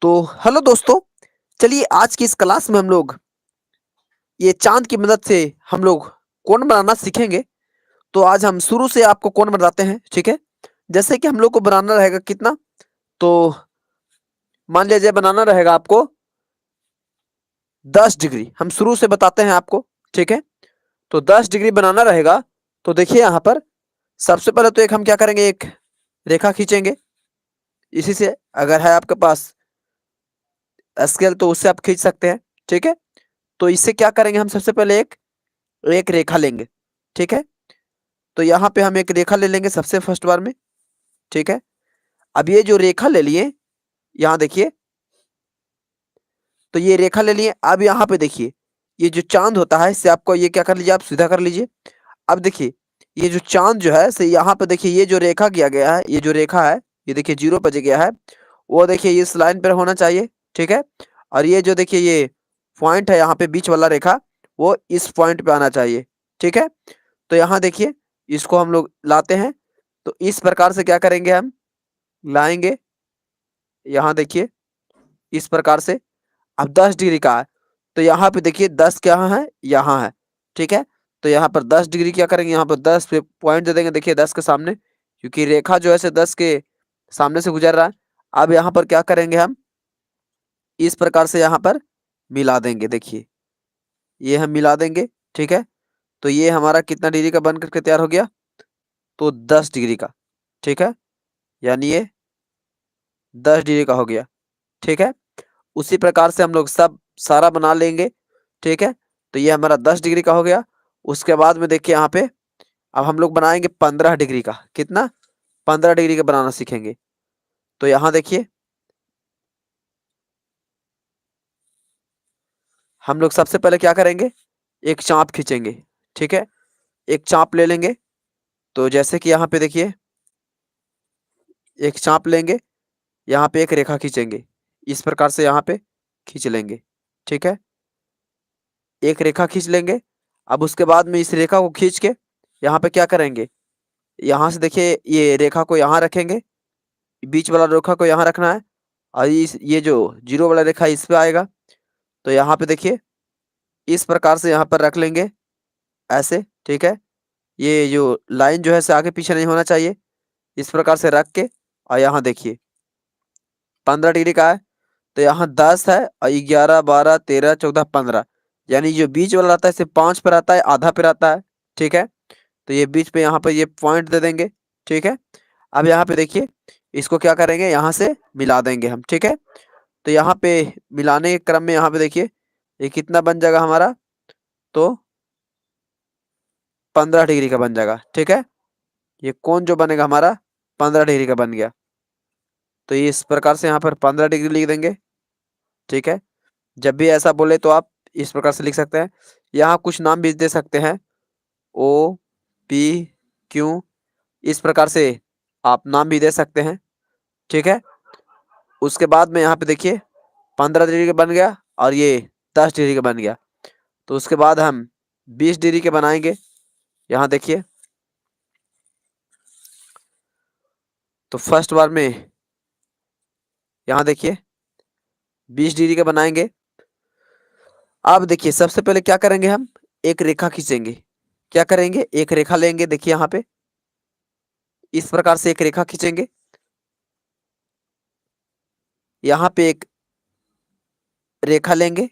तो हेलो दोस्तों। चलिए आज की इस क्लास में हम लोग ये चांद की मदद से हम लोग कोण बनाना सीखेंगे। तो आज हम शुरू से आपको कोण बनाते हैं, ठीक है। जैसे कि हम लोग को बनाना रहेगा कितना, तो मान लीजिए बनाना रहेगा आपको 10 डिग्री। हम शुरू से बताते हैं आपको, ठीक है। तो 10 डिग्री बनाना रहेगा। तो देखिए यहाँ पर सबसे पहले तो एक हम क्या करेंगे, एक रेखा खींचेंगे। इसी से अगर है आपके पास स्केल तो उससे आप खींच सकते हैं, ठीक है। तो इससे क्या करेंगे, हम सबसे पहले एक एक रेखा लेंगे, ठीक है। तो यहाँ पे हम एक रेखा ले लेंगे सबसे फर्स्ट बार में, ठीक है। अब ये जो रेखा ले लिए, यहाँ देखिए, तो ये रेखा ले लिए। अब यहाँ पे देखिए, ये जो चांद होता है इससे आपको ये क्या कर लीजिए, आप सीधा कर लीजिए। अब देखिए, ये जो चांद जो है से यहाँ पे देखिए, ये जो रेखा किया गया है, ये जो रेखा है, ये देखिए जीरो बज गया है, वो देखिए इस लाइन पर होना चाहिए, ठीक है। और ये जो देखिए ये पॉइंट है यहाँ पे बीच वाला रेखा, वो इस पॉइंट पे आना चाहिए, ठीक है। तो यहाँ देखिए, इसको हम लोग लाते हैं। तो इस प्रकार से क्या करेंगे, हम लाएंगे। यहाँ देखिए इस प्रकार से। अब 10 डिग्री का है, तो यहाँ पे देखिए 10 क्या है, यहाँ है, ठीक है। तो यहाँ पर 10 डिग्री क्या करेंगे, यहाँ पर 10 पे पॉइंट दे देंगे, देखिए 10 के सामने, क्योंकि रेखा जो है से 10 के सामने से गुजर रहा है। अब यहाँ पर क्या करेंगे, हम इस प्रकार से यहाँ पर मिला देंगे। देखिए ये हम मिला देंगे, ठीक है। तो ये हमारा कितना डिग्री का बन करके तैयार हो गया, तो 10 डिग्री का, ठीक है। यानी ये 10 डिग्री का हो गया, ठीक है। उसी प्रकार से हम लोग सब सारा बना लेंगे, ठीक है। तो ये हमारा 10 डिग्री का हो गया। उसके बाद में देखिए यहाँ पे अब हम लोग बनाएंगे 15 डिग्री का। कितना, 15 डिग्री का बनाना सीखेंगे। तो यहाँ देखिए हम लोग सबसे पहले क्या करेंगे, एक चाप खींचेंगे, ठीक है। एक चाप ले लेंगे। तो जैसे कि यहाँ पे देखिए, एक चाप लेंगे, यहाँ पे एक रेखा खींचेंगे, इस प्रकार से यहाँ पे खींच लेंगे, ठीक है। एक रेखा खींच लेंगे। अब उसके बाद में इस रेखा को खींच के यहाँ पे क्या करेंगे, यहाँ से देखिए ये रेखा को यहाँ रखेंगे, बीच वाला रेखा को यहाँ रखना है, और इस ये जो जीरो वाला रेखा इस पे आएगा। तो यहाँ पे देखिए इस प्रकार से यहाँ पर रख लेंगे, ऐसे, ठीक है। ये जो लाइन जो है से आगे पीछे नहीं होना चाहिए, इस प्रकार से रख के। और यहाँ देखिए 15 डिग्री का है, तो यहाँ 10 है और 11 12 13 14 15, यानी जो बीच वाला रहता है इसे 5 पर आता है, आधा पर आता है, ठीक है। तो ये बीच पे यहाँ पर ये पॉइंट दे देंगे, ठीक है। अब यहाँ पे देखिए इसको क्या करेंगे, यहाँ से मिला देंगे हम, ठीक है। तो यहाँ पे मिलाने के क्रम में यहाँ पे देखिए ये कितना बन जाएगा हमारा, तो 15 डिग्री का बन जाएगा, ठीक है। ये कोण जो बनेगा हमारा 15 डिग्री का बन गया। तो ये इस प्रकार से यहाँ पर 15 डिग्री लिख देंगे, ठीक है। जब भी ऐसा बोले तो आप इस प्रकार से लिख सकते हैं। यहाँ कुछ नाम भी दे सकते हैं, ओ पी क्यू, इस प्रकार से आप नाम भी दे सकते हैं, ठीक है। उसके बाद में यहाँ पे देखिए 15 डिग्री का बन गया और ये 10 डिग्री का बन गया। तो उसके बाद हम 20 डिग्री के बनाएंगे। यहाँ देखिए, तो फर्स्ट बार में यहाँ देखिए 20 डिग्री के बनाएंगे। अब देखिए सबसे पहले क्या करेंगे, हम एक रेखा खींचेंगे। क्या करेंगे, एक रेखा लेंगे, देखिए यहाँ पे इस प्रकार से एक रेखा खींचेंगे। यहाँ पे एक रेखा लेंगे।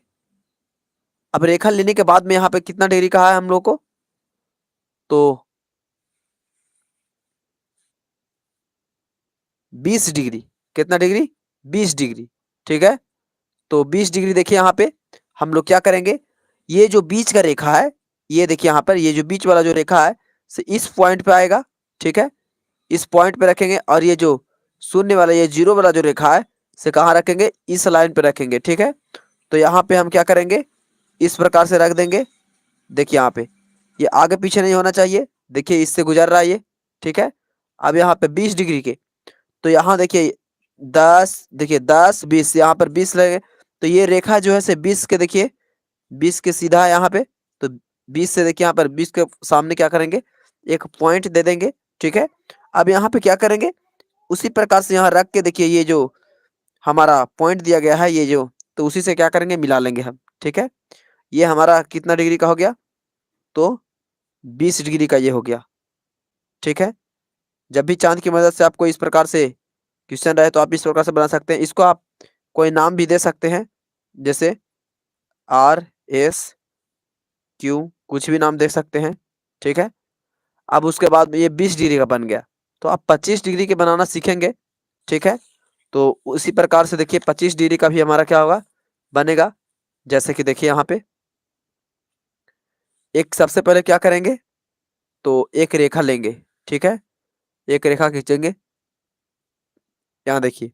अब रेखा लेने के बाद में यहाँ पे कितना डिग्री कहा है हम लोग को, तो 20 डिग्री। कितना डिग्री, 20 डिग्री, ठीक है। तो 20 डिग्री देखिए यहाँ पे हम लोग क्या करेंगे, ये जो बीच का रेखा है, ये देखिए यहाँ पर ये जो बीच वाला जो रेखा है से इस पॉइंट पे आएगा, ठीक है। इस पॉइंट पे रखेंगे, और ये जो शून्य वाला ये जीरो वाला जो रेखा है से कहाँ रखेंगे, इस लाइन पे रखेंगे, ठीक है। तो यहाँ पे हम क्या करेंगे, इस प्रकार से रख देंगे। देखिए यहाँ पे ये आगे पीछे नहीं होना चाहिए, देखिए इससे गुजर रहा है ये, ठीक है। अब यहाँ पे 20 डिग्री के, तो यहाँ देखिए 10, देखिए 10 20, यहाँ पर 20 लगे। तो ये रेखा जो है से 20 के देखिए 20 के सीधा है यहाँ पे। तो 20 से देखिए यहाँ पर 20 के सामने क्या करेंगे, एक पॉइंट दे देंगे, ठीक है। अब यहाँ पे क्या करेंगे, उसी प्रकार से यहाँ रख के देखिए ये जो हमारा पॉइंट दिया गया है ये जो, तो उसी से क्या करेंगे, मिला लेंगे हम। ठीक है, ये हमारा कितना डिग्री का हो गया, तो 20 डिग्री का ये हो गया। ठीक है, जब भी चांद की मदद से आपको इस प्रकार से क्वेश्चन रहे तो आप इस प्रकार से बना सकते हैं। इसको आप कोई नाम भी दे सकते हैं, जैसे RSQ, कुछ भी नाम दे सकते हैं। ठीक है, अब उसके बाद में ये 20 डिग्री का बन गया, तो आप 25 डिग्री के बनाना सीखेंगे। ठीक है, तो उसी प्रकार से देखिए 25 डिग्री का भी हमारा क्या होगा, बनेगा। जैसे कि देखिए यहाँ पे एक सबसे पहले क्या करेंगे, तो एक रेखा लेंगे। ठीक है, एक रेखा खींचेंगे। यहाँ देखिए,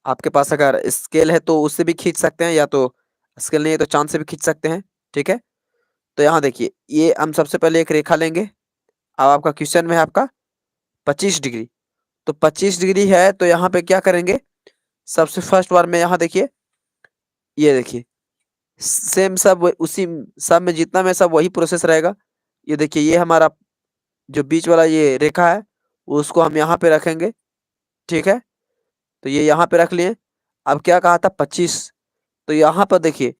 आपके पास अगर स्केल है तो उससे भी खींच सकते हैं, या तो स्केल नहीं है तो चांद से भी खींच सकते हैं। ठीक है, तो यहाँ देखिए, ये हम सबसे पहले एक रेखा लेंगे। अब आपका क्वेश्चन में है आपका 25 डिग्री, तो 25 डिग्री है तो यहाँ पे क्या करेंगे, सबसे फर्स्ट बार में यहाँ देखिए, ये देखिए सेम सब उसी सब में जितना में सब वही प्रोसेस रहेगा। ये देखिए, ये हमारा जो बीच वाला ये रेखा है उसको हम यहाँ पे रखेंगे। ठीक है, तो ये यहाँ पे रख लिए। अब क्या कहा था, 25, तो यहाँ पर देखिए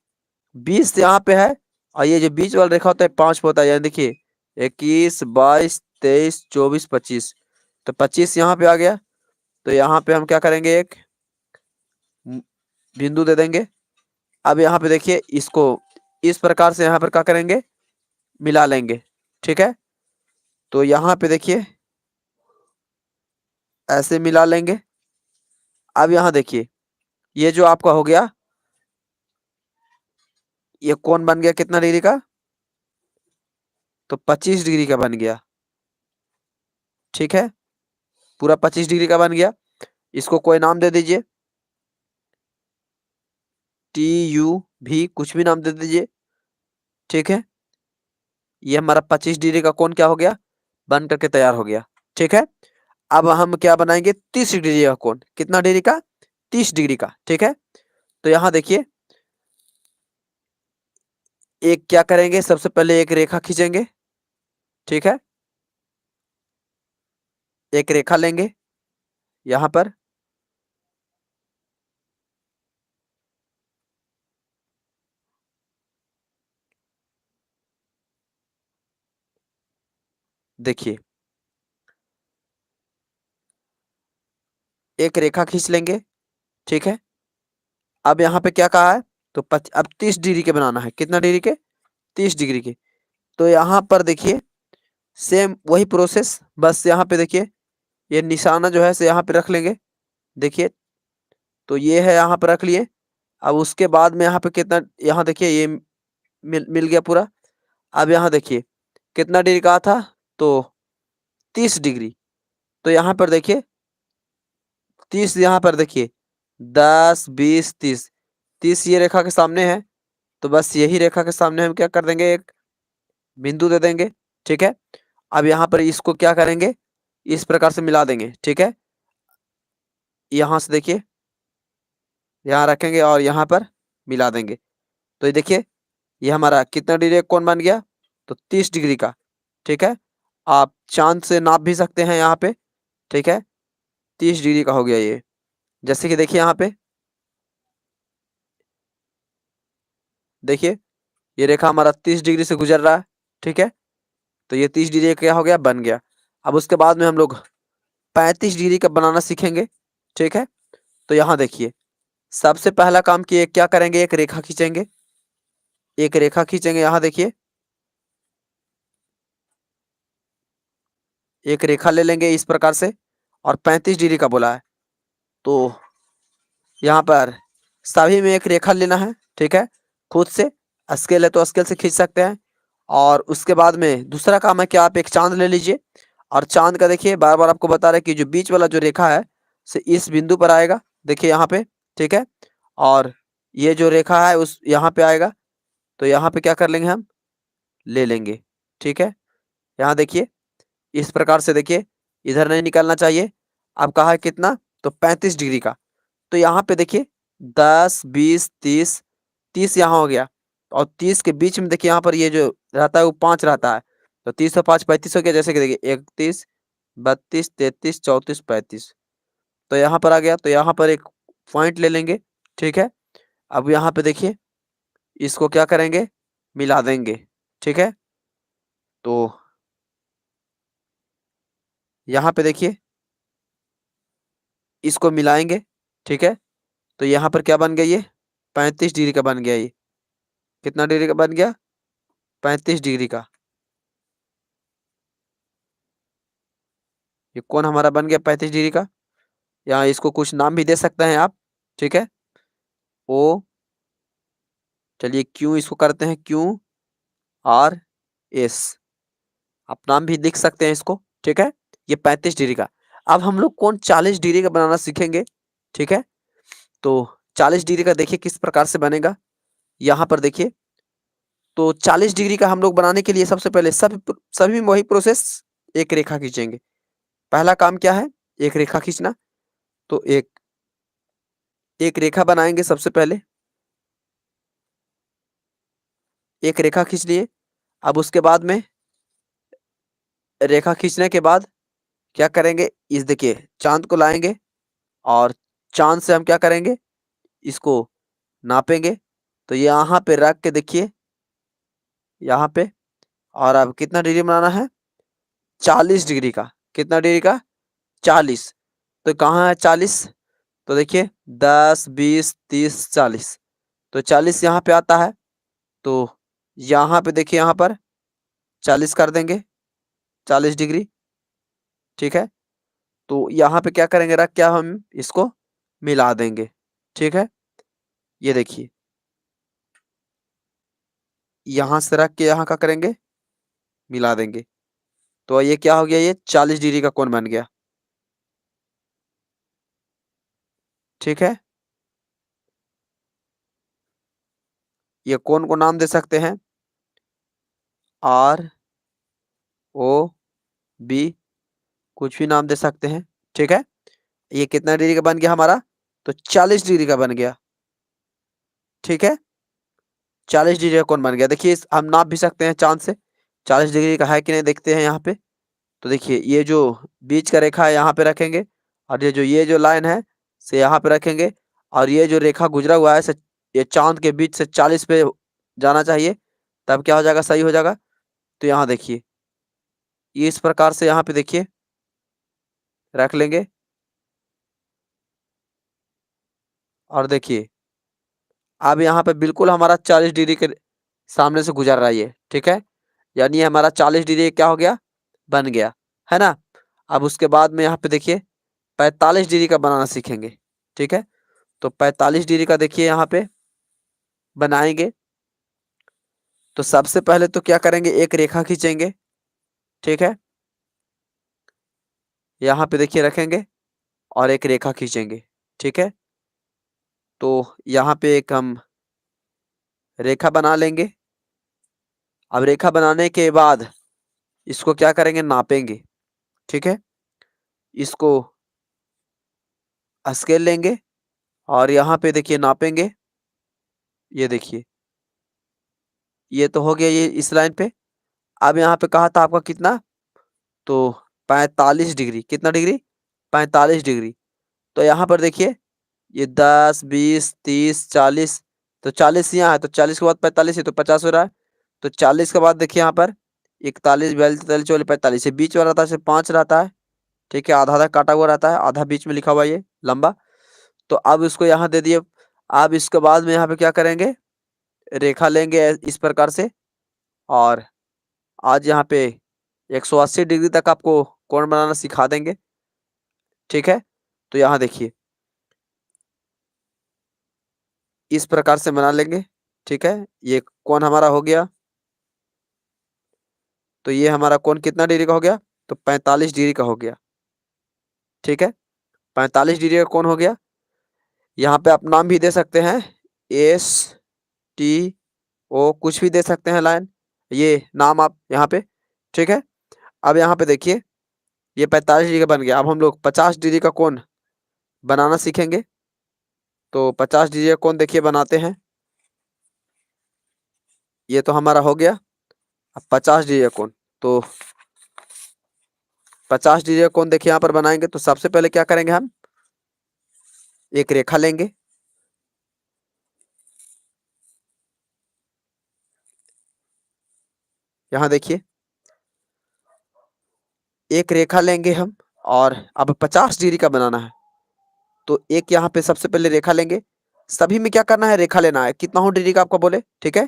20 यहाँ पे है, और ये जो बीच वाला रेखा होता है 5 पे होता है। यानी देखिए 21, 22, 23, 24, 25, तो 25 यहाँ पे आ गया। तो यहाँ पे हम क्या करेंगे, एक बिंदु दे देंगे। अब यहाँ पे देखिए, इसको इस प्रकार से यहाँ पर क्या करेंगे, मिला लेंगे। ठीक है, तो यहाँ पे देखिए ऐसे मिला लेंगे। अब यहाँ देखिए, ये जो आपका हो गया, ये कोण बन गया कितना डिग्री का, तो 25 डिग्री का बन गया। ठीक है, पूरा 25 डिग्री का बन गया। इसको कोई नाम दे दीजिए, TU भी, कुछ भी नाम दे दीजिए। ठीक है, ये हमारा 25 डिग्री का कोण क्या हो गया, बन करके तैयार हो गया। ठीक है, अब हम क्या बनाएंगे, 30 डिग्री का कोण, कितना डिग्री का, 30 डिग्री का। ठीक है, तो यहाँ देखिए, एक क्या करेंगे, सबसे पहले एक रेखा खींचेंगे। ठीक है, एक रेखा लेंगे यहाँ पर, देखिए एक रेखा खींच लेंगे। ठीक है, अब यहाँ पे क्या कहा है, तो अब 30 डिग्री के बनाना है, कितना डिग्री के, 30 डिग्री के। तो यहाँ पर देखिए सेम वही प्रोसेस, बस यहाँ पे देखिए ये निशाना जो है से यहाँ पे रख लेंगे। देखिए, तो ये है यहाँ पे रख लिए। अब उसके बाद में यहाँ पे कितना, यहाँ देखिए ये मिल गया पूरा। अब यहाँ देखिए कितना डिग्री का था, तो 30 डिग्री। तो यहाँ पर देखिए 30, यहाँ पर देखिए 10, 20, 30, 30 ये रेखा के सामने है, तो बस यही रेखा के सामने हम क्या कर देंगे, एक बिंदु दे देंगे। ठीक है, अब यहाँ पर इसको क्या करेंगे, इस प्रकार से मिला देंगे। ठीक है, यहाँ से देखिए, यहाँ रखेंगे और यहाँ पर मिला देंगे। तो ये देखिए, ये हमारा कितना डिग्री का कोण बन गया, तो 30 डिग्री का। ठीक है, आप चांद से नाप भी सकते हैं यहाँ पे। ठीक है, 30 डिग्री का हो गया ये। जैसे कि देखिए यहाँ पे देखिए, ये रेखा हमारा 30 डिग्री से गुजर रहा है। ठीक है, तो ये 30 डिग्री का क्या हो गया, बन गया। अब उसके बाद में हम लोग 35 डिग्री का बनाना सीखेंगे। ठीक है, तो यहाँ देखिए, सबसे पहला काम किए क्या करेंगे, एक रेखा खींचेंगे। एक रेखा खींचेंगे, यहाँ देखिए एक रेखा ले लेंगे इस प्रकार से, और 35 डिग्री का बोला है, तो यहाँ पर सभी में एक रेखा लेना है। ठीक है, खुद से स्केल है तो स्केल से खींच सकते हैं। और उसके बाद में दूसरा काम है कि आप एक चांद ले लीजिए, और चांद का देखिए बार बार आपको बता रहे कि जो बीच वाला जो रेखा है से इस बिंदु पर आएगा, देखिए यहाँ पे। ठीक है, और ये जो रेखा है उस यहाँ पे आएगा, तो यहाँ पे क्या कर लेंगे, हम ले लेंगे। ठीक है, यहाँ देखिए इस प्रकार से देखिए, इधर नहीं निकलना चाहिए। अब कहा है कितना, तो 35 डिग्री का। तो यहाँ पे देखिए 10, 20, 30, 30 यहाँ हो गया, और 30 के बीच में देखिए यहाँ पर ये जो रहता है वो 5 रहता है, तो 30 और 5 35 हो गया। जैसे कि देखिए 31, 32, 33, 34, 35, तो यहाँ पर आ गया। तो यहाँ पर एक पॉइंट ले लेंगे, ठीक है। अब यहाँ पे देखिए इसको क्या करेंगे, मिला देंगे, ठीक है। तो यहाँ पे देखिए इसको मिलाएंगे, ठीक है। तो यहाँ पर क्या बन गया, ये 35 डिग्री का बन गया। ये कितना डिग्री का बन गया, 35 डिग्री का। ये कौन हमारा बन गया 35 डिग्री का। यहाँ इसको कुछ नाम भी दे सकते हैं आप, ठीक है। ओ, चलिए क्यू इसको करते हैं, QRS। आप नाम भी लिख सकते हैं इसको, ठीक है। ये 35 डिग्री का। अब हम लोग कौन 40 डिग्री का बनाना सीखेंगे, ठीक है। तो 40 डिग्री का देखिए किस प्रकार से बनेगा। यहाँ पर देखिए, तो 40 डिग्री का हम लोग बनाने के लिए सबसे पहले सभी वही प्रोसेस, एक रेखा खींचेंगे। पहला काम क्या है, एक रेखा खींचना। तो एक एक रेखा बनाएंगे सबसे पहले, एक रेखा खींच लिए। अब उसके बाद में रेखा खींचने के बाद क्या करेंगे, इस देखिए चांद को लाएंगे और चांद से हम क्या करेंगे, इसको नापेंगे। तो यहाँ पे रख के देखिए, यहाँ पे, और अब कितना डिग्री बनाना है, 40 डिग्री का। कितना डिग्री का, 40। तो कहाँ है 40, तो देखिए 10, 20, 30, 40। तो 40 यहाँ पे आता है। तो यहाँ पे देखिए, यहाँ पर 40 कर देंगे, 40 डिग्री, ठीक है। तो यहाँ पे क्या करेंगे, रख क्या हम इसको मिला देंगे, ठीक है। ये देखिए यहाँ से रख के यहाँ का करेंगे, मिला देंगे। तो ये क्या हो गया, ये 40 डिग्री का कोण बन गया, ठीक है। ये कोण को नाम दे सकते हैं ROB, कुछ भी नाम दे सकते हैं, ठीक है। ये कितना डिग्री का बन गया हमारा, तो 40 डिग्री का बन गया, ठीक है। 40 डिग्री का कोण बन गया। देखिए हम नाप भी सकते हैं चांद से 40 डिग्री का है कि नहीं, देखते हैं यहाँ पे। तो देखिए ये जो बीच का रेखा है यहाँ पे रखेंगे, और ये जो लाइन है से यहाँ पे रखेंगे, और ये जो रेखा गुजरा हुआ है से ये चांद के बीच से 40 पे जाना चाहिए, तब क्या हो जाएगा, सही हो जाएगा। तो यहाँ देखिए ये इस प्रकार से यहाँ पे देखिए रख लेंगे, और देखिए अब यहाँ पे बिल्कुल हमारा 40 डिग्री के सामने से गुजर रहा है ये, ठीक है। यानी ये हमारा 40 डिग्री क्या हो गया, बन गया, है ना। अब उसके बाद में यहाँ पे देखिए 45 डिग्री का बनाना सीखेंगे, ठीक है। तो 45 डिग्री का देखिए यहाँ पे बनाएंगे। तो सबसे पहले तो क्या करेंगे, एक रेखा खींचेंगे, ठीक है। यहाँ पे देखिए रखेंगे और एक रेखा खींचेंगे, ठीक है। तो यहाँ पे एक हम रेखा बना लेंगे। अब रेखा बनाने के बाद इसको क्या करेंगे, नापेंगे, ठीक है। इसको स्केल लेंगे और यहाँ पे देखिए नापेंगे। ये देखिए ये तो हो गया, ये इस लाइन पे। अब यहाँ पे कहा था आपका कितना, तो 45 डिग्री, कितना डिग्री, 45 डिग्री। तो यहाँ पर देखिए ये 10, 20, 30, 40। तो 40 यहाँ है, तो 40 के बाद 45 है, तो 50 हो रहा है। तो 40 के बाद देखिए यहाँ पर 41, 42, 43, 44, 45, बीच वाला रहता है, सिर्फ 5 रहता है, ठीक है। आधा आधा काटा हुआ रहता है, आधा बीच में लिखा हुआ ये लंबा। तो अब इसको यहाँ दे दिए। अब इसके बाद में यहाँ पे क्या करेंगे, रेखा लेंगे इस प्रकार से, और आज यहाँ पे 180 डिग्री तक आपको कोण बनाना सिखा देंगे, ठीक है। तो यहाँ देखिए इस प्रकार से बना लेंगे, ठीक है। ये कोण हमारा हो गया। तो ये हमारा कोण कितना डिग्री का हो गया, तो 45 डिग्री का हो गया, ठीक है। 45 डिग्री का कोण हो गया। यहाँ पे आप नाम भी दे सकते हैं, STO, कुछ भी दे सकते हैं लाइन, ये नाम आप यहाँ पे, ठीक है। अब यहाँ पे देखिए ये 45 डिग्री का बन गया। अब हम लोग 50 डिग्री का कोण बनाना सीखेंगे। तो 50 डिग्री का कोण देखिए बनाते हैं। ये तो हमारा हो गया। अब 50 डिग्री का कोण, तो 50 डिग्री का कोण देखिए यहाँ पर बनाएंगे। तो सबसे पहले क्या करेंगे, हम एक रेखा लेंगे, यहाँ देखिए एक रेखा लेंगे हम, और अब 50 डिग्री का बनाना है। तो एक यहाँ पे सबसे पहले रेखा लेंगे, सभी में क्या करना है, रेखा लेना है। कितना हो डिग्री का आपको बोले, ठीक है।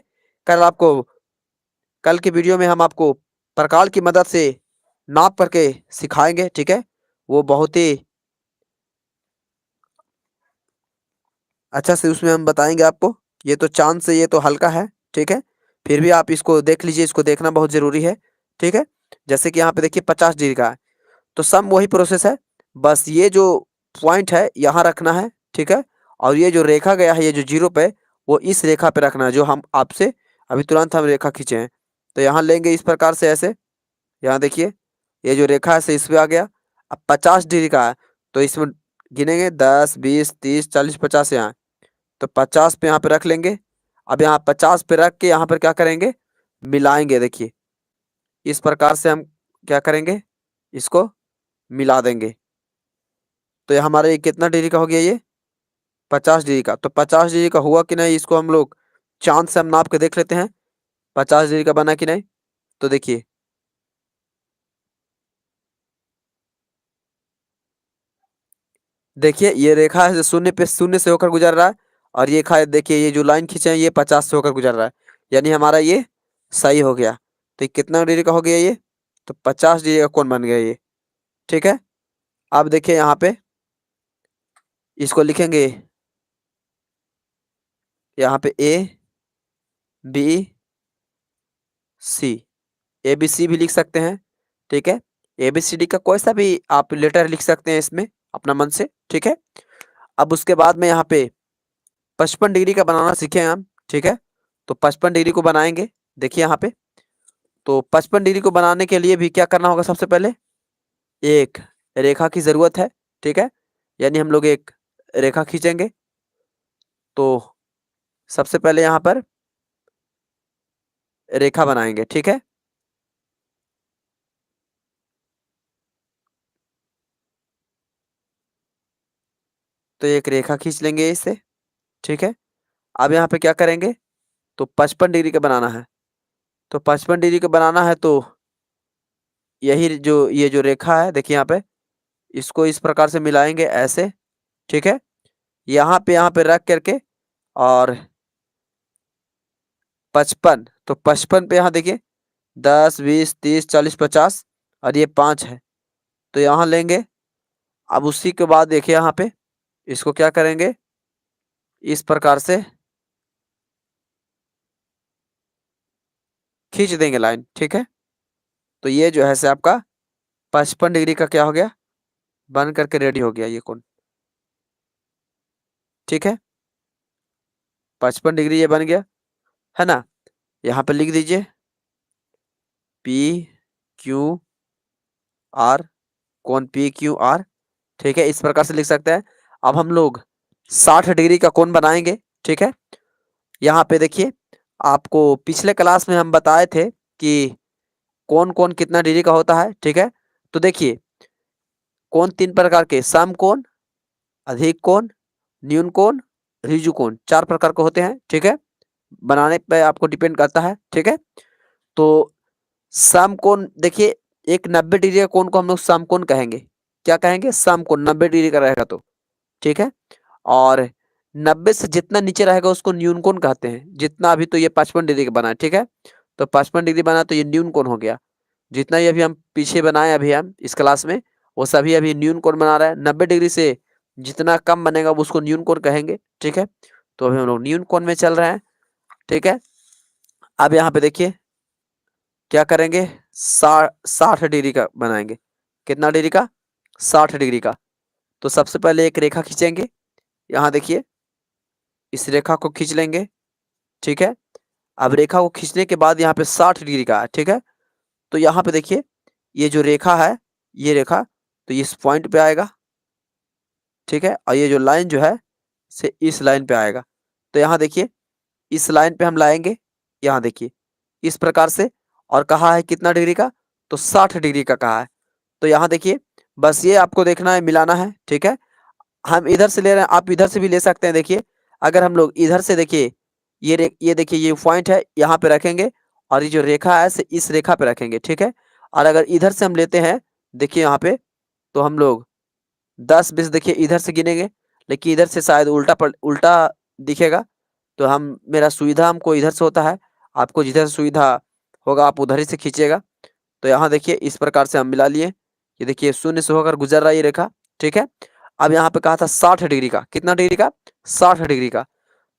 कल के वीडियो में हम आपको प्रकार की मदद से नाप करके सिखाएंगे, ठीक है। वो बहुत ही अच्छा से उसमें हम बताएंगे आपको। ये तो चांद से ये तो हल्का है, ठीक है। फिर भी आप इसको देख लीजिए, इसको देखना बहुत जरूरी है, ठीक है। जैसे कि यहाँ पे देखिए 50 डिग्री का है, तो सम वही प्रोसेस है, बस ये जो पॉइंट है यहाँ रखना है, ठीक है। और ये जो रेखा गया है, ये जो जीरो पे, वो इस रेखा पे रखना है जो हम आपसे अभी तुरंत हम रेखा खींचे हैं। तो यहाँ लेंगे इस प्रकार से ऐसे, यहाँ देखिए ये जो रेखा है से इस पे आ गया। अब 50 डिग्री का है, तो इसमें गिनेंगे 10 20 30 40 50 यहाँ, तो 50 पे यहाँ पे रख लेंगे। अब यहाँ 50 पे रख के यहाँ पर क्या करेंगे, मिलाएंगे। देखिए इस प्रकार से हम क्या करेंगे, इसको मिला देंगे। तो ये हमारा ये कितना डिग्री का हो गया, ये 50 डिग्री का। तो 50 डिग्री का हुआ कि नहीं, इसको हम लोग चांद से हम नाप के देख लेते हैं 50 डिग्री का बना कि नहीं। तो देखिए देखिए ये रेखा है शून्य पे, शून्य से होकर गुजर रहा है, और ये रेखा देखिए ये जो लाइन खींचे हैं ये 50 से होकर गुजर रहा है, यानी हमारा ये सही हो गया। तो ये कितना डिग्री का हो गया ये, तो 50 डिग्री का कोण बन गया ये, ठीक है। अब देखिए यहाँ पे इसको लिखेंगे, यहाँ पे A B C, A B C भी लिख सकते हैं, ठीक है। ए बी सी डी का कोई सा भी आप लेटर लिख सकते हैं इसमें अपना मन से, ठीक है। अब उसके बाद में यहाँ पे 55 डिग्री का बनाना सीखे हम, ठीक है। तो 55 डिग्री को बनाएंगे, देखिए यहाँ पे। तो 55 डिग्री को बनाने के लिए भी क्या करना होगा, सबसे पहले एक रेखा की जरूरत है, ठीक है। यानी हम लोग एक रेखा खींचेंगे। तो सबसे पहले यहाँ पर रेखा बनाएंगे, ठीक है। तो एक रेखा खींच लेंगे इससे, ठीक है। अब यहाँ पे क्या करेंगे, तो 55 डिग्री का बनाना है। तो 55 डिग्री का बनाना है, तो यही जो ये जो रेखा है देखिए यहाँ पे, इसको इस प्रकार से मिलाएंगे ऐसे, ठीक है। यहाँ पे रख करके, और 55, तो 55 पे यहाँ देखिए 10 20 30 40 50, और ये 5 है, तो यहाँ लेंगे। अब उसी के बाद देखिए यहाँ पे इसको क्या करेंगे, इस प्रकार से खींच देंगे लाइन, ठीक है। तो ये जो है से आपका 55 डिग्री का क्या हो गया, बन करके रेडी हो गया ये कोण, ठीक है। 55 डिग्री ये बन गया, है ना। यहाँ पे लिख दीजिए पी क्यू आर, कोण पी क्यू आर, ठीक है। इस प्रकार से लिख सकते हैं। अब हम लोग 60 डिग्री का कोण बनाएंगे, ठीक है। यहाँ पे देखिए आपको पिछले क्लास में हम बताए थे कि कौन कौन कितना डिग्री का होता है, ठीक है। तो देखिए कोण 3 प्रकार के, सम कोण, अधिक कोण, न्यून कोण, ऋजु कोण, 4 प्रकार के होते हैं, ठीक है। बनाने पे आपको डिपेंड करता है, ठीक है। तो सम कोण देखिए, एक 90 डिग्री का कोण को हम लोग सम कोण कहेंगे। क्या कहेंगे, सम कोण 90 डिग्री का रहेगा तो, ठीक है। और 90 से जितना नीचे रहेगा उसको न्यून कोण कहते हैं। जितना अभी तो ये 55 डिग्री का बना है, ठीक है। तो 55 डिग्री बना तो ये न्यून कोण हो गया। जितना ये अभी हम पीछे बनाए अभी हम इस क्लास में, वो सभी अभी न्यून कोण बना रहा है। 90 डिग्री से जितना कम बनेगा वो उसको न्यून कोण कहेंगे, ठीक है। तो अभी हम लोग न्यून कोण में चल रहे हैं, ठीक है। अब यहाँ पे देखिए क्या करेंगे, 60 डिग्री का बनाएंगे। कितना डिग्री का, 60 डिग्री का। तो सबसे पहले एक रेखा खींचेंगे, यहाँ देखिए इस रेखा को खींच लेंगे, ठीक है। अब रेखा को खींचने के बाद यहाँ पे 60 डिग्री का है, ठीक है। तो यहाँ पे देखिए ये जो रेखा है, ये रेखा तो इस पॉइंट पे आएगा, ठीक है। और ये जो लाइन जो है से इस लाइन पे आएगा। तो यहाँ देखिए इस लाइन पे हम लाएंगे, यहाँ देखिए इस प्रकार से। और कहा है कितना डिग्री का, तो 60 डिग्री का कहा है। तो यहाँ देखिए बस ये आपको देखना है, मिलाना है, ठीक है। हम इधर से ले रहे हैं, आप इधर से भी ले सकते हैं। देखिए अगर हम लोग इधर से देखिए, ये देखिए ये पॉइंट है, यहाँ पे रखेंगे और ये जो रेखा है इस रेखा पे रखेंगे, ठीक है। और अगर इधर से हम लेते हैं, देखिए यहाँ पे, तो हम लोग 10-20 देखिए इधर से गिनेंगे, लेकिन इधर से शायद उल्टा दिखेगा। तो हम मेरा सुविधा हमको इधर से होता है, आपको जिधर से सुविधा होगा आप उधर ही से खींचेगा। तो यहाँ देखिए इस प्रकार से हम मिला लिए, ये देखिए शून्य से होकर गुजर रहा है ये रेखा, ठीक है। अब यहाँ पे कहा था 60 डिग्री का, कितना डिग्री का, 60 डिग्री का।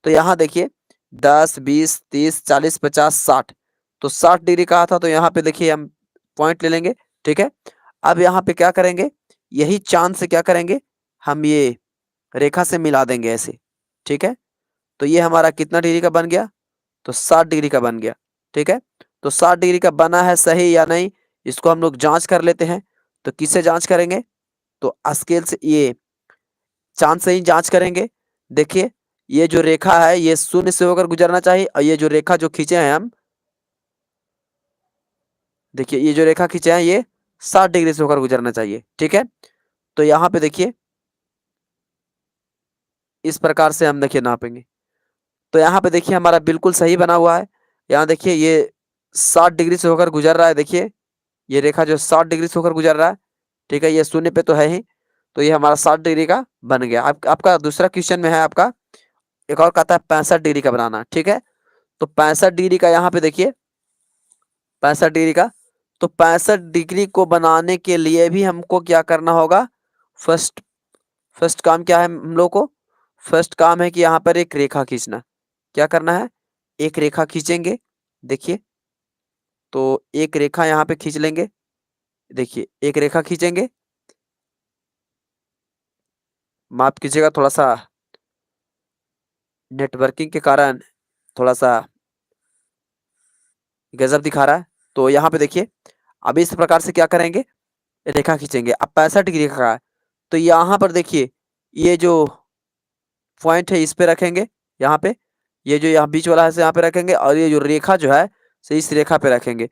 तो यहाँ देखिए 10, 20, 30, 40, 50, 60, तो 60 डिग्री कहा था, तो यहाँ पे देखिए हम पॉइंट ले लेंगे, ठीक है। अब यहाँ पे क्या करेंगे, यही चांद से क्या करेंगे, हम ये रेखा से मिला देंगे ऐसे, ठीक है। तो ये हमारा कितना डिग्री का बन गया, तो 60 डिग्री का बन गया, ठीक है। तो 60 डिग्री का बना है सही या नहीं, इसको हम लोग जांच कर लेते हैं। तो किससे जांच करेंगे, तो स्केल से, ये चांद से ही जांच करेंगे। देखिए ये जो रेखा है ये शून्य से होकर गुजरना चाहिए, और ये जो रेखा जो खींचे हैं हम, देखिए ये जो रेखा खींचे हैं ये 60 डिग्री से होकर गुजरना चाहिए, ठीक है। तो यहाँ पे देखिए इस प्रकार से हम देखिए नापेंगे। तो यहाँ पे देखिए हमारा बिल्कुल सही बना हुआ है। यहाँ देखिए ये 60 डिग्री से होकर गुजर रहा है, देखिए ये रेखा जो 60 डिग्री से होकर गुजर रहा है, ठीक है। ये शून्य पे तो है ही, तो ये हमारा 60 डिग्री का बन गया। आपका दूसरा क्वेश्चन में है आपका एक और कहता है 65 डिग्री का बनाना, ठीक है। तो 65 डिग्री का यहाँ पे देखिए 65 डिग्री का, तो 65 डिग्री को बनाने के लिए भी हमको क्या करना होगा, फर्स्ट फर्स्ट काम क्या है हम लोग को, फर्स्ट काम है कि यहाँ पर एक रेखा खींचना। क्या करना है, एक रेखा खींचेंगे, देखिए तो एक रेखा यहाँ पे खींच लेंगे, देखिए एक रेखा खींचेंगे, माफ कीजिएगा थोड़ा सा नेटवर्किंग के कारण थोड़ा सा गजब दिखा रहा है। तो यहाँ पे देखिए अब इस प्रकार से क्या करेंगे, रेखा खींचेंगे। अब 65 डिग्री का है, तो यहाँ पर देखिए ये जो पॉइंट है इस पे रखेंगे, यहाँ पे ये जो यहाँ बीच वाला है यहाँ पे रखेंगे, और ये जो रेखा जो है इस रेखा पे रखेंगे।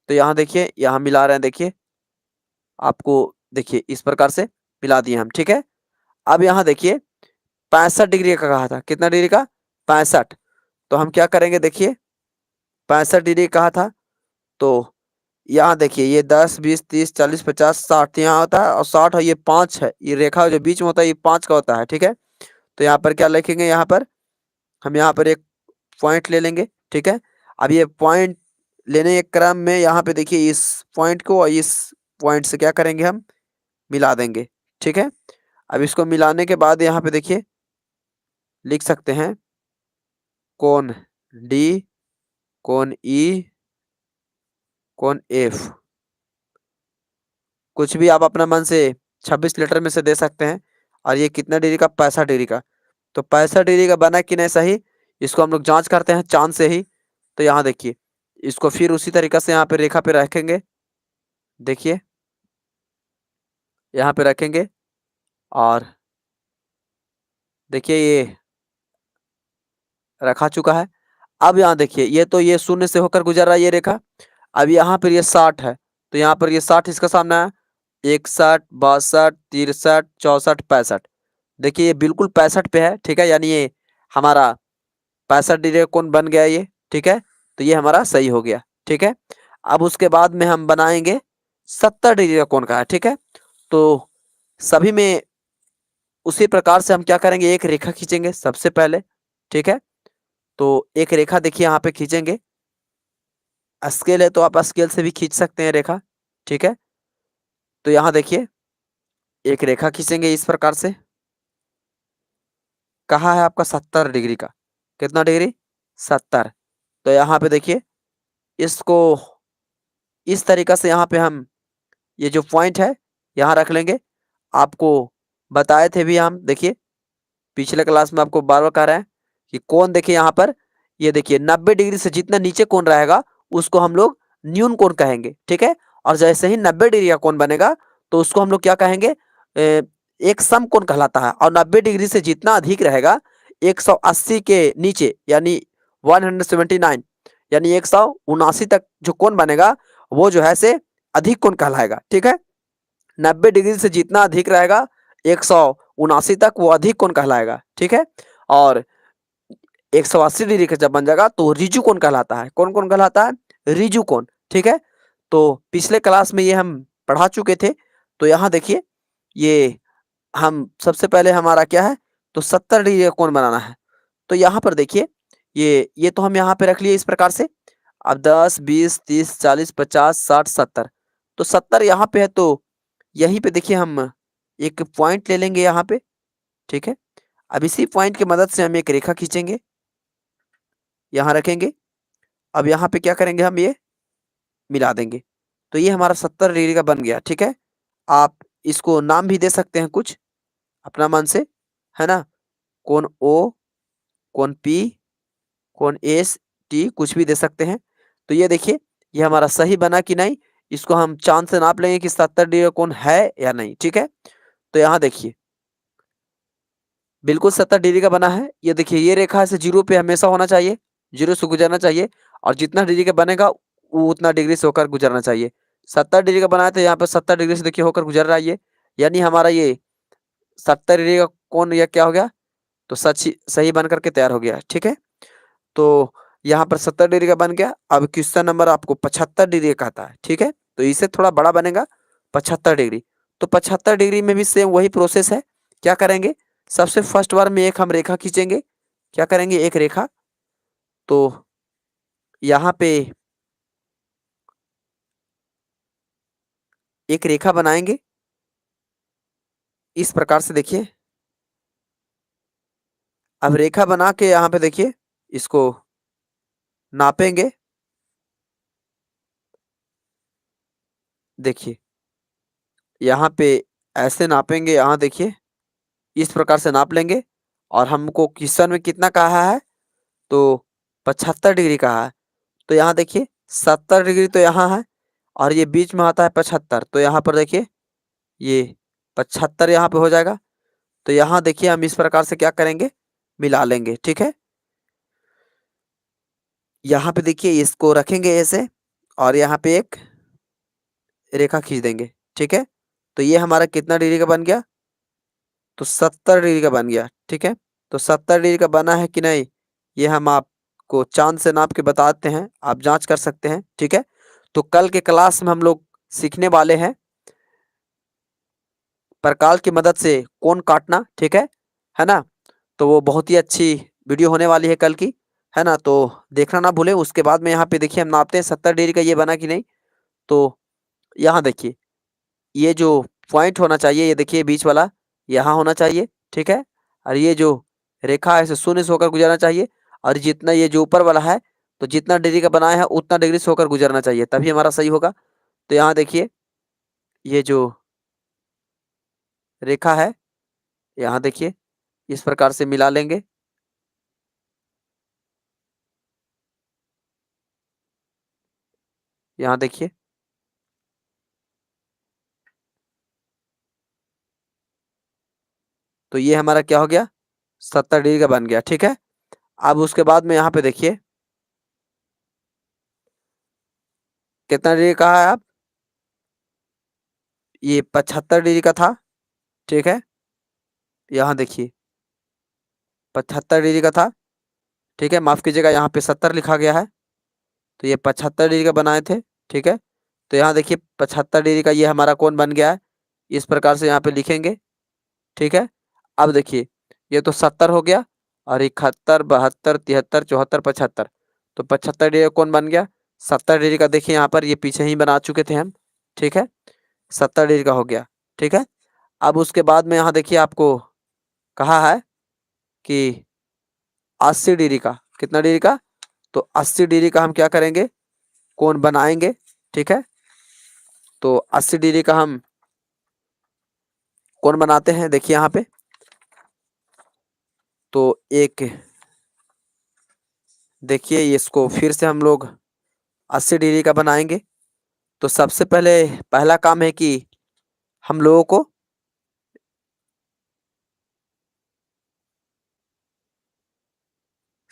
तो यहाँ देखिए यहाँ मिला रहे हैं, देखिए आपको देखिए इस प्रकार से मिला दिए हम, ठीक है। अब यहाँ देखिए 65 डिग्री का कहा था, कितना डिग्री का, 65। तो हम क्या करेंगे, देखिए 65 डिग्री कहा था, तो यहाँ देखिए ये 10, 20, 30, 40, 50, 60 यहाँ होता है, और 60 है, ये 5 है, ये रेखा जो बीच में होता है ये 5 का होता है, ठीक है। तो यहाँ पर क्या लिखेंगे, यहाँ पर हम यहाँ पर एक पॉइंट ले लेंगे, ठीक है। अब ये पॉइंट लेने के क्रम में यहाँ पे देखिए इस पॉइंट को और इस पॉइंट से क्या करेंगे, हम मिला देंगे, ठीक है। अब इसको मिलाने के बाद यहाँ पे देखिए लिख सकते हैं कोण डी, कोण ई, कोण एफ, कुछ भी आप अपना मन से 26 लीटर में से दे सकते हैं। और ये कितना डिग्री का, 65 डिग्री का। तो 65 डिग्री का बना कि नहीं सही, इसको हम लोग जांच करते हैं चांद से ही। तो यहाँ देखिए इसको फिर उसी तरीका से यहाँ पे रेखा पे रखेंगे, देखिए यहाँ पे रखेंगे, और देखिए ये रखा चुका है। अब यहाँ देखिए ये शून्य से होकर गुजर रहा है ये रेखा। अब यहाँ पर ये 60 है, तो यहाँ पर ये 60 इसका सामना है, 61, 62, 63, 64, 65। देखिए ये बिल्कुल 65 पे है, ठीक है। यानी ये हमारा 65 डिग्री का कोण बन गया ये, ठीक है। तो ये हमारा सही हो गया, ठीक है। अब उसके बाद में हम बनाएंगे 70 डिग्री का कोण का है, ठीक है। तो सभी में उसी प्रकार से हम क्या करेंगे, एक रेखा खींचेंगे सबसे पहले, ठीक है। तो एक रेखा देखिए यहाँ पे खींचेंगे, स्केल है तो आप स्केल से भी खींच सकते हैं रेखा, ठीक है। तो यहाँ देखिए एक रेखा खींचेंगे इस प्रकार से, कहाँ है आपका 70 डिग्री का, कितना डिग्री, 70। तो यहाँ पे देखिए इसको इस तरीका से यहाँ पे हम ये जो पॉइंट है यहाँ रख लेंगे। आपको बताए थे भी हम, देखिए पिछले क्लास में आपको बार बार कह रहे हैं कि कोण देखिए यहाँ पर, ये देखिए 90 डिग्री से जितना नीचे कोण रहेगा उसको हम लोग न्यून कोण कहेंगे, ठीक है। और जैसे ही 90 डिग्री का कोण बनेगा तो उसको हम लोग क्या कहेंगे, एक सम कोण कहलाता है। और 90 डिग्री से जितना अधिक रहेगा 180 के नीचे, यानी 179, यानी 179 तक जो कोण बनेगा वो जो है से अधिक कोण कहलाएगा, ठीक है। 90 डिग्री से जितना अधिक रहेगा 79 तक वो अधिक कोण कहलाएगा, ठीक है। और 180 डिग्री का जब बन जाएगा तो रिजु कोण कहलाता है। कौन कौन कहलाता है? रिजु कोण, ठीक है। तो पिछले क्लास में ये हम पढ़ा चुके थे। तो यहाँ देखिए, ये हम सबसे पहले हमारा क्या है, तो 70 डिग्री का कोण बनाना है। तो यहाँ पर देखिए, ये तो हम यहाँ पे रख लिए इस प्रकार से। अब 10, 20, 30, 40, 50, 60, 70, तो 70 यहाँ पे है। तो यहीं पे देखिए हम एक पॉइंट ले लेंगे यहाँ पे, ठीक है। अब इसी पॉइंट की मदद से हम एक रेखा खींचेंगे, यहाँ रखेंगे। अब यहाँ पे क्या करेंगे, हम ये मिला देंगे। तो ये हमारा 70 डिग्री का बन गया, ठीक है। आप इसको नाम भी दे सकते हैं कुछ अपना मन से, है ना। कोण ओ, कोण पी, कोण एस टी, कुछ भी दे सकते हैं। तो ये देखिए, ये हमारा सही बना कि नहीं, इसको हम चांद से नाप लेंगे कि 70 डिग्री का कोण है या नहीं, ठीक है। तो यहाँ देखिए, बिल्कुल 70 डिग्री का बना है। ये देखिए, ये रेखा ऐसे जीरो पे हमेशा होना चाहिए, जीरो से गुजरना चाहिए। और जितना डिग्री का बनेगा वो उतना डिग्री से होकर गुजरना चाहिए। 70 डिग्री का बनाया तो यहाँ पे 70 डिग्री से देखिए होकर गुजर रहा है ये, यानी हमारा ये 70 डिग्री का कोण या क्या हो गया, तो सही बन करके तैयार हो गया, ठीक है। तो यहाँ पर 70 डिग्री का बन गया। अब क्वेश्चन नंबर आपको 75 डिग्री का कहता है, ठीक है। तो इसे थोड़ा बड़ा बनेगा, 75 डिग्री। तो 75 डिग्री में भी सेम वही प्रोसेस है। क्या करेंगे, सबसे फर्स्ट बार में एक हम रेखा खींचेंगे। क्या करेंगे, एक रेखा। तो यहाँ पे एक रेखा बनाएंगे इस प्रकार से, देखिए। अब रेखा बना के यहाँ पे देखिए, इसको नापेंगे। देखिए यहाँ पे ऐसे नापेंगे, यहाँ देखिए इस प्रकार से नाप लेंगे। और हमको क्वेश्चन में कितना कहा है, तो 75 डिग्री कहा है। तो यहाँ देखिए 70 डिग्री तो यहाँ है, और ये बीच में आता है 75। तो यहाँ पर देखिए ये 75 यहाँ पे हो जाएगा। तो यहाँ देखिए हम इस प्रकार से क्या करेंगे, मिला लेंगे, ठीक है। यहाँ पे देखिए इसको रखेंगे ऐसे, और यहाँ पे एक रेखा खींच देंगे, ठीक है। तो ये हमारा कितना डिग्री का बन गया, तो 70 डिग्री का बन गया, ठीक है। तो 70 डिग्री का बना है कि नहीं, ये हम आपको चांद से नाप के बताते हैं, आप जांच कर सकते हैं, ठीक है। तो कल के क्लास में हम लोग सीखने वाले हैं प्रकाल की मदद से कोण काटना, ठीक है ना। तो वो बहुत ही अच्छी वीडियो होने वाली है कल की, है ना। तो देखना ना भूले। उसके बाद में यहाँ पे देखिए हम नापते हैं 70 डिग्री का ये बना कि नहीं। तो यहाँ देखिए, ये जो पॉइंट होना चाहिए, ये देखिए बीच वाला यहाँ होना चाहिए, ठीक है। और ये जो रेखा है इसे शून्य से होकर गुजरना चाहिए। और जितना ये जो ऊपर वाला है, तो जितना डिग्री का बनाया है उतना डिग्री से होकर गुजरना चाहिए, तभी हमारा सही होगा। तो यहाँ देखिए, ये जो रेखा है, यहाँ देखिए इस प्रकार से मिला लेंगे। यहाँ देखिए, तो ये हमारा क्या हो गया, 70 डिग्री का बन गया, ठीक है। अब उसके बाद में यहाँ पे देखिए कितना डिग्री कहा है आप, ये 75 डिग्री का था, ठीक है। यहाँ देखिए 75 डिग्री का था, ठीक है। माफ कीजिएगा, यहाँ पे 70 लिखा गया है। तो ये 75 डिग्री का बनाए थे, ठीक है। तो यहाँ देखिए 75 डिग्री का ये हमारा कोण बन गया है। इस प्रकार से यहाँ पे लिखेंगे, ठीक है। अब देखिए, ये तो 70 हो गया, और 71, 72, 73, 74, 75। तो 75 डिग्री का कोण बन गया। 70 डिग्री का देखिए यहाँ पर, ये पीछे ही बना चुके थे हम, ठीक है। 70 डिग्री का हो गया, ठीक है। अब उसके बाद में यहाँ देखिए आपको कहा है कि 80 डिग्री का, कितना डिग्री का, तो 80 डिग्री का हम क्या करेंगे, कोण बनाएंगे, ठीक है। तो 80 डिग्री का हम कोण बनाते हैं, देखिए यहाँ पे। तो एक देखिए, इसको फिर से हम लोग 80 डिग्री का बनाएंगे। तो सबसे पहले पहला काम है कि हम लोगों को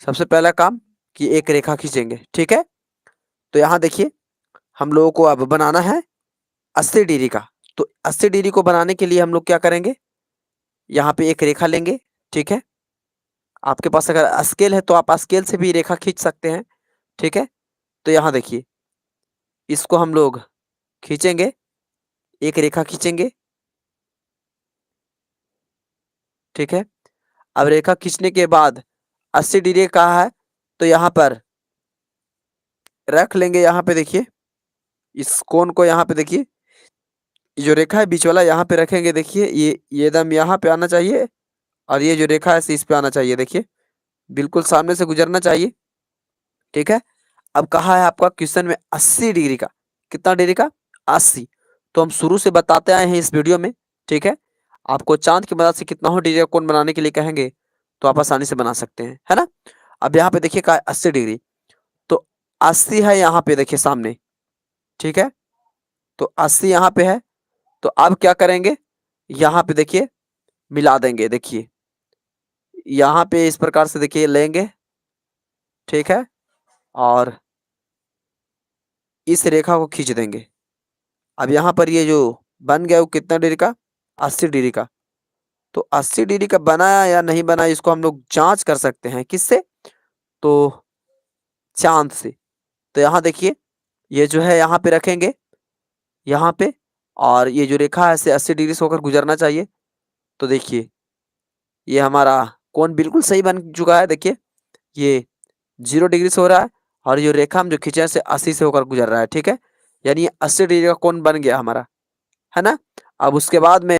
सबसे पहला काम कि एक रेखा खींचेंगे, ठीक है। तो यहाँ देखिए, हम लोगों को अब बनाना है 80 डिग्री का। तो 80 डिग्री को बनाने के लिए हम लोग क्या करेंगे, यहाँ पे एक रेखा लेंगे, ठीक है। आपके पास अगर स्केल है तो आप स्केल से भी रेखा खींच सकते हैं, ठीक है। तो यहाँ देखिए, इसको हम लोग खींचेंगे, एक रेखा खींचेंगे, ठीक है। अब रेखा खींचने के बाद 80 डिग्री कहा है, तो यहाँ पर रख लेंगे। यहाँ पे देखिए, इस कोण को यहाँ पे देखिए, जो रेखा है बीच वाला यहाँ पे रखेंगे। देखिए ये एकदम यहाँ पे आना चाहिए, और ये जो रेखा है इस पे आना चाहिए। देखिए बिल्कुल सामने से गुजरना चाहिए, ठीक है। अब कहा है आपका क्वेश्चन में 80 डिग्री का, कितना डिग्री का? 80। तो हम शुरू से बताते आए हैं इस वीडियो में, ठीक है। आपको चांद की मदद से कितना हो डिग्री का कोण बनाने के लिए कहेंगे तो आप आसानी से बना सकते हैं, है ना। अब यहाँ पे देखिए कहा 80 डिग्री, तो 80 है यहाँ पे देखिए सामने, ठीक है। तो 80 यहाँ पे है, तो अब क्या करेंगे, यहाँ पे देखिए मिला देंगे। देखिए यहाँ पे इस प्रकार से देखिए लेंगे, ठीक है, और इस रेखा को खींच देंगे। अब यहाँ पर ये जो बन गया वो कितना डिग्री का? 80 डिग्री का। तो 80 डिग्री का बना या नहीं बना, इसको हम लोग जांच कर सकते हैं। किससे? तो चांद से। तो यहाँ देखिए, ये जो है यहाँ पे रखेंगे, यहाँ पे, और ये जो रेखा है इसे 80 डिग्री से होकर गुजरना चाहिए। तो देखिए ये हमारा कोण बिल्कुल सही बन चुका है। देखिए ये 0 डिग्री से हो रहा है, और ये रेखा हम जो खींचे हैं से 80 से होकर गुजर रहा है, ठीक है। यानी 80 डिग्री का कोण बन गया हमारा, है ना। अब उसके बाद में